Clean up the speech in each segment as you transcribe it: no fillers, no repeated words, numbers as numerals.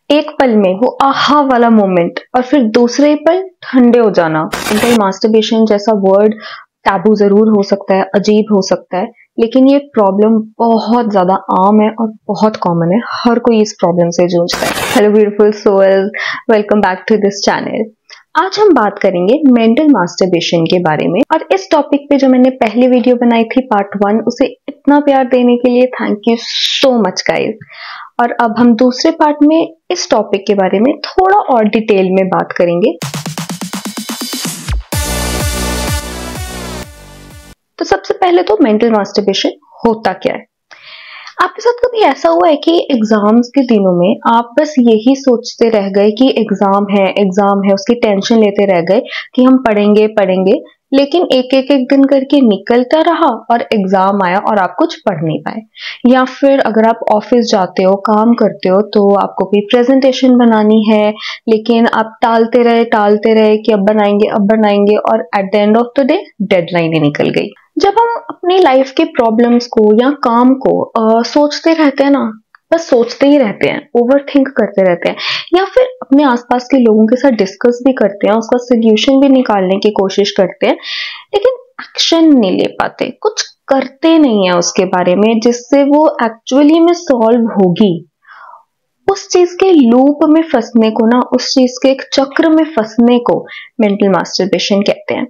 एक पल में वो आहा वाला मोमेंट और फिर दूसरे पल ठंडे हो जाना। मेंटल मास्टरबेशन जैसा वर्ड टैबू जरूर हो सकता है, अजीब हो सकता है, लेकिन ये प्रॉब्लम बहुत ज्यादा आम है और बहुत कॉमन है। हर कोई इस प्रॉब्लम से जूझता है। Hello beautiful souls, welcome back to this channel. आज हम बात करेंगे मेंटल मास्टरबेशन के बारे में, और इस टॉपिक पे जो मैंने पहली वीडियो बनाई थी पार्ट 1, उसे इतना प्यार देने के लिए thank you so much guys. और अब हम दूसरे पार्ट में इस टॉपिक के बारे में थोड़ा और डिटेल में बात करेंगे। तो सबसे पहले तो मेंटल मास्टरबेशन होता क्या है। आपके साथ कभी ऐसा हुआ है कि एग्जाम्स के दिनों में आप बस यही सोचते रह गए कि एग्जाम है, उसकी टेंशन लेते रह गए कि हम पढ़ेंगे, लेकिन एक दिन करके निकलता रहा और एग्जाम आया और आप कुछ पढ़ नहीं पाए। या फिर अगर आप ऑफिस जाते हो, काम करते हो, तो आपको कोई प्रेजेंटेशन बनानी है, लेकिन आप टालते रहे कि अब बनाएंगे और at the end of the day deadline ही निकल गई। जब हम अपनी लाइफ के प्रॉब्लम्स को या काम को सोचते रहते हैं ना, बस सोचते ही रहते हैं, ओवर थिंक करते रहते हैं, या फिर अपने आसपास के लोगों के साथ डिस्कस भी करते हैं, उसका सोल्यूशन भी निकालने की कोशिश करते हैं, लेकिन एक्शन नहीं ले पाते, कुछ करते नहीं है उसके बारे में जिससे वो एक्चुअली में सॉल्व होगी। उस चीज के लूप में फंसने को ना, उस चीज के एक चक्र में फंसने को मेंटल मास्टरबेशन कहते हैं।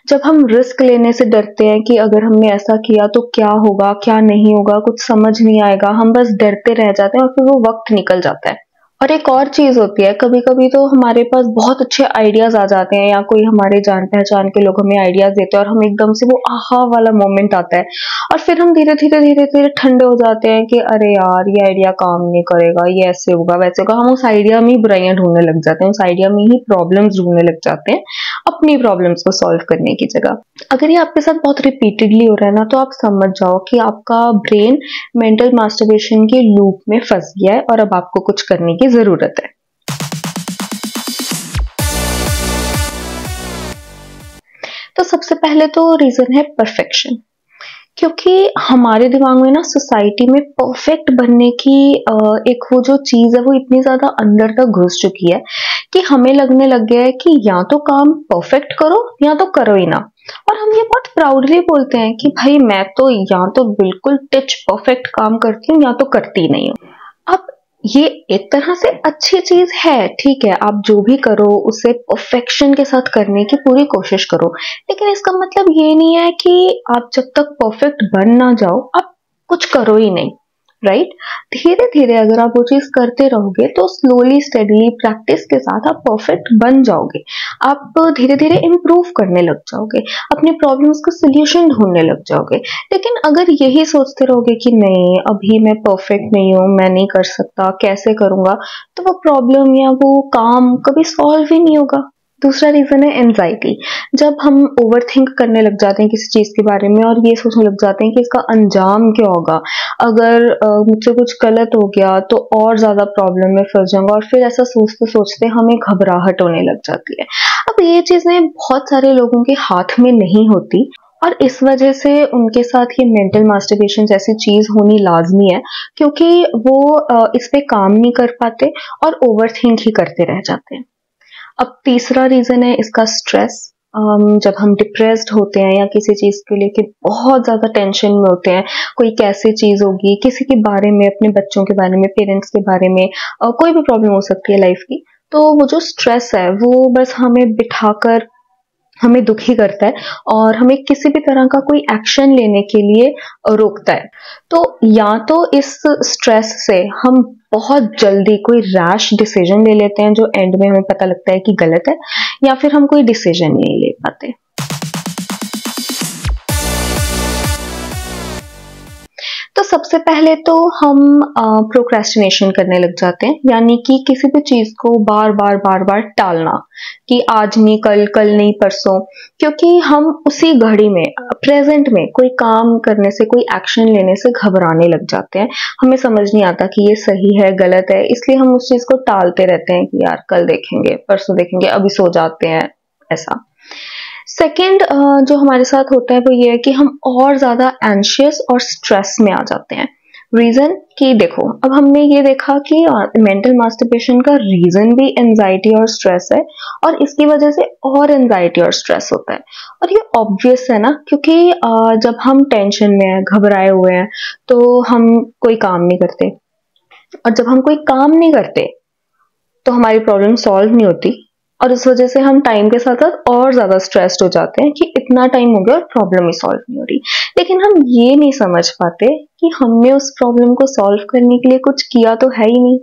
जब हम रिस्क लेने से डरते हैं कि अगर हमने ऐसा किया तो क्या होगा, क्या नहीं होगा, कुछ समझ नहीं आएगा, हम बस डरते रह जाते हैं और फिर वो वक्त निकल जाता है। और एक और चीज होती है, कभी कभी तो हमारे पास बहुत अच्छे आइडियाज आ जाते हैं, या कोई हमारे जान पहचान के लोग हमें आइडियाज देते हैं और हम एकदम से वो आहा वाला मोमेंट आता है, और फिर हम धीरे धीरे ठंडे हो जाते हैं कि अरे यार ये आइडिया काम नहीं करेगा, ये ऐसे होगा वैसे होगा। हम उस आइडिया में ही बुराइयां ढूंढने लग जाते हैं, उस आइडिया में ही प्रॉब्लम्स ढूंढने लग जाते हैं अपनी प्रॉब्लम्स को सॉल्व करने की जगह। अगर ये आपके साथ बहुत रिपीटेडली हो रहा है ना, तो आप समझ जाओ कि आपका ब्रेन मेंटल मास्टरबेशन के लूप में फंस गया है और अब आपको कुछ करने की जरूरत है। तो सबसे पहले तो रीजन है परफेक्शन, क्योंकि हमारे दिमाग में ना सोसाइटी में परफेक्ट बनने की एक वो जो चीज है वो इतनी ज्यादा अंदर तक घुस चुकी है कि हमें लगने लग गया है कि या तो काम परफेक्ट करो या तो करो ही ना। और हम ये बहुत प्राउडली बोलते हैं कि भाई मैं तो या तो बिल्कुल टिच परफेक्ट काम करती हूँ या तो करती नहीं हूँ। अब ये एक तरह से अच्छी चीज है, ठीक है, आप जो भी करो उसे परफेक्शन के साथ करने की पूरी कोशिश करो, लेकिन इसका मतलब ये नहीं है कि आप जब तक परफेक्ट बन ना जाओ आप कुछ करो ही नहीं, राइट। धीरे धीरे अगर आप वो चीज करते रहोगे तो स्लोली स्टेडली प्रैक्टिस के साथ आप परफेक्ट बन जाओगे। आप धीरे धीरे इम्प्रूव करने लग जाओगे, अपने प्रॉब्लम्स का सोल्यूशन ढूंढने लग जाओगे। लेकिन अगर यही सोचते रहोगे कि नहीं अभी मैं परफेक्ट नहीं हूं, मैं नहीं कर सकता, कैसे करूंगा, तो वो प्रॉब्लम या वो काम कभी सॉल्व ही नहीं होगा। दूसरा रीजन है एंजाइटी। जब हम ओवर थिंक करने लग जाते हैं किसी चीज के बारे में और ये सोचने लग जाते हैं कि इसका अंजाम क्या होगा, अगर मुझसे कुछ गलत हो गया तो और ज्यादा प्रॉब्लम में फंस जाऊंगा, और फिर ऐसा सोचते सोचते हमें घबराहट होने लग जाती है। अब ये चीजें बहुत सारे लोगों के हाथ में नहीं होती, और इस वजह से उनके साथ ये मेंटल मास्टरबेशन जैसी चीज होनी लाजमी है, क्योंकि वो इस पे काम नहीं कर पाते और ओवर थिंक ही करते रह जाते हैं। अब तीसरा रीजन है इसका स्ट्रेस। जब हम डिप्रेस्ड होते हैं या किसी चीज को लेके बहुत ज्यादा टेंशन में होते हैं, कोई कैसी चीज होगी, किसी के बारे में, अपने बच्चों के बारे में, पेरेंट्स के बारे में, कोई भी प्रॉब्लम हो सकती है लाइफ की, तो वो जो स्ट्रेस है वो बस हमें बिठाकर हमें दुखी करता है और हमें किसी भी तरह का कोई एक्शन लेने के लिए रोकता है। तो या तो इस स्ट्रेस से हम बहुत जल्दी कोई रैश डिसीजन ले लेते हैं जो एंड में हमें पता लगता है कि गलत है, या फिर हम कोई डिसीजन नहीं ले पाते। तो सबसे पहले तो हम प्रोक्रेस्टिनेशन करने लग जाते हैं, यानी कि किसी भी चीज को बार बार टालना, कि आज नहीं कल, कल नहीं परसों, क्योंकि हम उसी घड़ी में प्रेजेंट में कोई काम करने से, कोई एक्शन लेने से घबराने लग जाते हैं। हमें समझ नहीं आता कि ये सही है गलत है, इसलिए हम उस चीज को टालते रहते हैं कि यार कल देखेंगे, परसों देखेंगे, अभी सो जाते हैं, ऐसा। सेकेंड जो हमारे साथ होता है वो ये है कि हम और ज्यादा एंशियस और स्ट्रेस में आ जाते हैं। रीजन कि देखो, अब हमने ये देखा कि मेंटल मास्टरबेशन का रीजन भी एंजाइटी और स्ट्रेस है, और इसकी वजह से और एंजाइटी और स्ट्रेस होता है। और ये ऑब्वियस है ना, क्योंकि जब हम टेंशन में हैं, घबराए हुए हैं, तो हम कोई काम नहीं करते, और जब हम कोई काम नहीं करते तो हमारी प्रॉब्लम सॉल्व नहीं होती, और इस वजह से हम टाइम के साथ साथ और ज्यादा स्ट्रेस्ड हो जाते हैं कि इतना टाइम हो गया और प्रॉब्लम ही सॉल्व नहीं हो रही। लेकिन हम ये नहीं समझ पाते कि हमने उस प्रॉब्लम को सॉल्व करने के लिए कुछ किया तो है ही नहीं।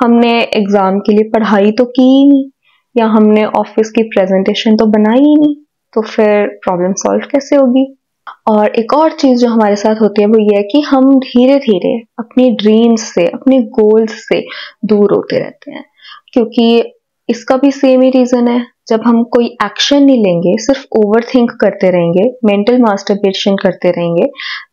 हमने एग्जाम के लिए पढ़ाई तो की ही नहीं, या हमने ऑफिस की प्रेजेंटेशन तो बनाई ही नहीं, तो फिर प्रॉब्लम सॉल्व कैसे होगी। और एक और चीज जो हमारे साथ होती है वो ये है कि हम धीरे धीरे अपनी ड्रीम्स से, अपने गोल्स से दूर होते रहते हैं, क्योंकि इसका भी सेम ही रीजन है। जब हम कोई एक्शन नहीं लेंगे, सिर्फ ओवर थिंक करते रहेंगे, मेंटल मास्टरबेशन करते रहेंगे,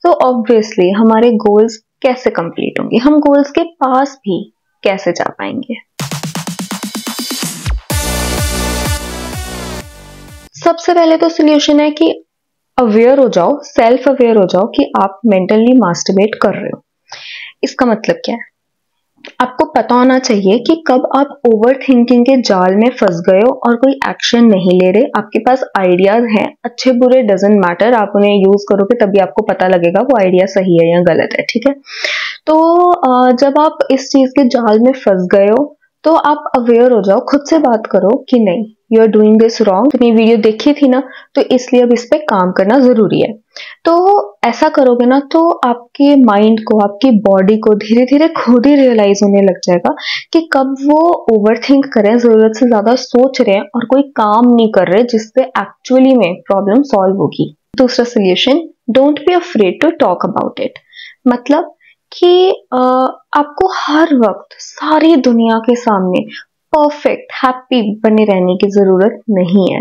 तो ऑब्वियसली हमारे गोल्स कैसे कंप्लीट होंगे, हम गोल्स के पास भी कैसे जा पाएंगे। सबसे पहले तो सोल्यूशन है कि अवेयर हो जाओ, सेल्फ अवेयर हो जाओ कि आप मेंटली मास्टरबेट कर रहे हो। इसका मतलब क्या है? आपको पता होना चाहिए कि कब आप ओवर थिंकिंग के जाल में फंस गए हो और कोई एक्शन नहीं ले रहे। आपके पास आइडियाज हैं, अच्छे बुरे डजंट मैटर, आप उन्हें यूज करोगे तभी आपको पता लगेगा वो आइडिया सही है या गलत है, ठीक है। तो जब आप इस चीज के जाल में फंस गए हो तो आप अवेयर हो जाओ, खुद से बात करो कि नहीं, you are doing this wrong, तुमने वीडियो देखी थी ना, तो इसलिए अब इस पे काम करना जरूरी है। तो ऐसा करोगे ना तो आपके माइंड को, आपकी बॉडी को धीरे धीरे खुद ही रियलाइज होने लग जाएगा कि कब वो ओवर थिंक करें, जरूरत से ज्यादा सोच रहे हैं और कोई काम नहीं कर रहे जिससे एक्चुअली में प्रॉब्लम सॉल्व होगी। दूसरा solution, don't be afraid to talk about it. मतलब कि आपको हर वक्त सारी दुनिया के सामने परफेक्ट हैप्पी बने रहने की जरूरत नहीं है।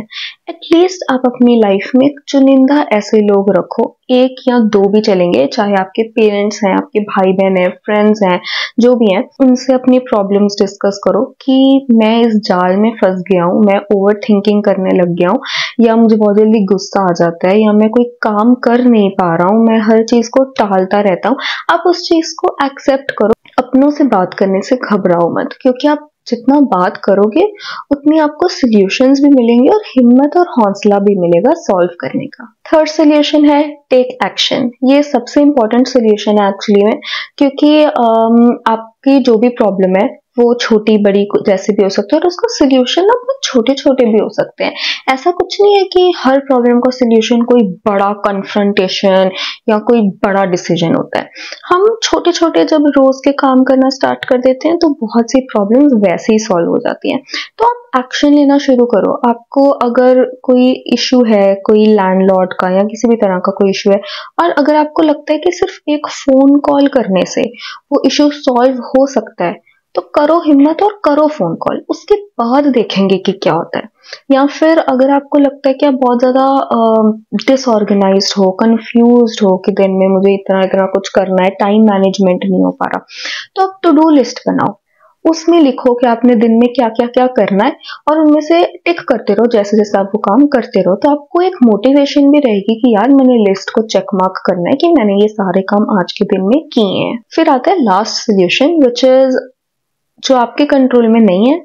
एटलीस्ट आप अपनी लाइफ में चुनिंदा ऐसे लोग रखो, एक या दो भी चलेंगे, चाहे आपके पेरेंट्स हैं, आपके भाई बहन हैं, फ्रेंड्स हैं, जो भी हैं, उनसे अपनी प्रॉब्लम्स डिस्कस करो कि मैं इस जाल में फंस गया हूँ, मैं ओवर थिंकिंग करने लग गया हूँ, या मुझे बहुत जल्दी गुस्सा आ जाता है, या मैं कोई काम कर नहीं पा रहा हूँ, मैं हर चीज को टालता रहता हूँ। आप उस चीज को एक्सेप्ट करो। अपनों से बात करने से घबराओ मत, क्योंकि आप जितना बात करोगे उतनी आपको सॉल्यूशंस भी मिलेंगे और हिम्मत और हौसला भी मिलेगा सॉल्व करने का। थर्ड सॉल्यूशन है टेक एक्शन। ये सबसे इंपॉर्टेंट सॉल्यूशन है एक्चुअली में, क्योंकि आपकी जो भी प्रॉब्लम है वो छोटी बड़ी जैसे भी हो सकती है, और उसका सॉल्यूशन ना बहुत छोटे छोटे भी हो सकते हैं। ऐसा कुछ नहीं है कि हर प्रॉब्लम का सॉल्यूशन कोई बड़ा कन्फ्रंटेशन या कोई बड़ा डिसीजन होता है। हम छोटे छोटे जब रोज के काम करना स्टार्ट कर देते हैं तो बहुत सी प्रॉब्लम्स वैसे ही सॉल्व हो जाती हैं। तो आप एक्शन लेना शुरू करो। आपको अगर कोई इशू है, कोई लैंडलॉर्ड का या किसी भी तरह का कोई इशू है, और अगर आपको लगता है कि सिर्फ एक फोन कॉल करने से वो इशू सॉल्व हो सकता है, तो करो हिम्मत और करो फोन कॉल, उसके बाद देखेंगे कि क्या होता है। या फिर अगर आपको लगता है कि आप बहुत ज्यादा डिसऑर्गेनाइज्ड हो, कंफ्यूज्ड हो कि दिन में मुझे इतना इतना कुछ करना है, टाइम मैनेजमेंट नहीं हो पा रहा, तो आप टू डू लिस्ट बनाओ, उसमें लिखो कि आपने दिन में क्या क्या क्या करना है, और उनमें से टिक करते रहो जैसे जैसे आप वो काम करते रहो। तो आपको एक मोटिवेशन भी रहेगी कि यार मैंने लिस्ट को चेक मार्क करना है कि मैंने ये सारे काम आज के दिन में किए हैं। फिर आता है लास्ट सोल्यूशन, विच इज जो आपके कंट्रोल में नहीं है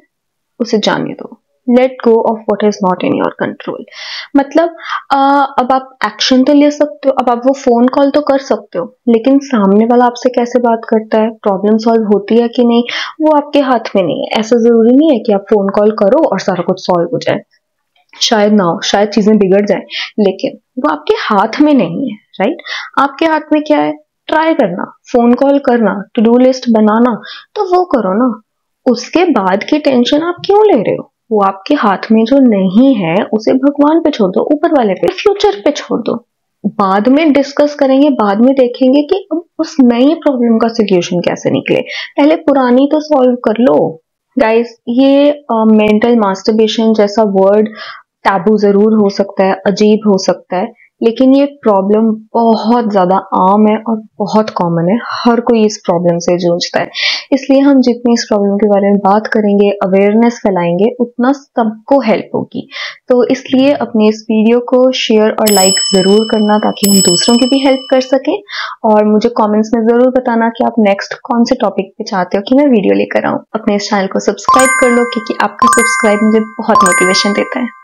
उसे जाने दो। Let go of what is not in your control. मतलब अब आप एक्शन तो ले सकते हो, अब आप वो फोन कॉल तो कर सकते हो, लेकिन सामने वाला आपसे कैसे बात करता है, प्रॉब्लम सॉल्व होती है कि नहीं, वो आपके हाथ में नहीं है। ऐसा जरूरी नहीं है कि आप फोन कॉल करो और सारा कुछ सॉल्व हो जाए, शायद ना हो, शायद चीजें बिगड़ जाए, लेकिन वो आपके हाथ में नहीं है। राइट? आपके हाथ में क्या है? ट्राई करना, फोन कॉल करना, टू डू लिस्ट बनाना, तो वो करो ना। उसके बाद की टेंशन आप क्यों ले रहे हो? वो आपके हाथ में जो नहीं है उसे भगवान पे छोड़ दो, ऊपर वाले पे, फ्यूचर पे छोड़ दो। बाद में डिस्कस करेंगे, बाद में देखेंगे कि अब उस नई प्रॉब्लम का सोल्यूशन कैसे निकले, पहले पुरानी तो सॉल्व कर लो। गाइस, ये मेंटल मास्टरबेशन जैसा वर्ड टैबू जरूर हो सकता है, अजीब हो सकता है, लेकिन ये प्रॉब्लम बहुत ज़्यादा आम है और बहुत कॉमन है, हर कोई इस प्रॉब्लम से जूझता है। इसलिए हम जितनी इस प्रॉब्लम के बारे में बात करेंगे, अवेयरनेस फैलाएंगे, उतना सबको हेल्प होगी। तो इसलिए अपने इस वीडियो को शेयर और लाइक ज़रूर करना ताकि हम दूसरों की भी हेल्प कर सकें, और मुझे कमेंट्स में ज़रूर बताना कि आप नेक्स्ट कौन से टॉपिक पे चाहते हो कि मैं वीडियो लेकर आऊँ। अपने इस चैनल को सब्सक्राइब कर लो क्योंकि आपका सब्सक्राइब मुझे बहुत मोटिवेशन देता है।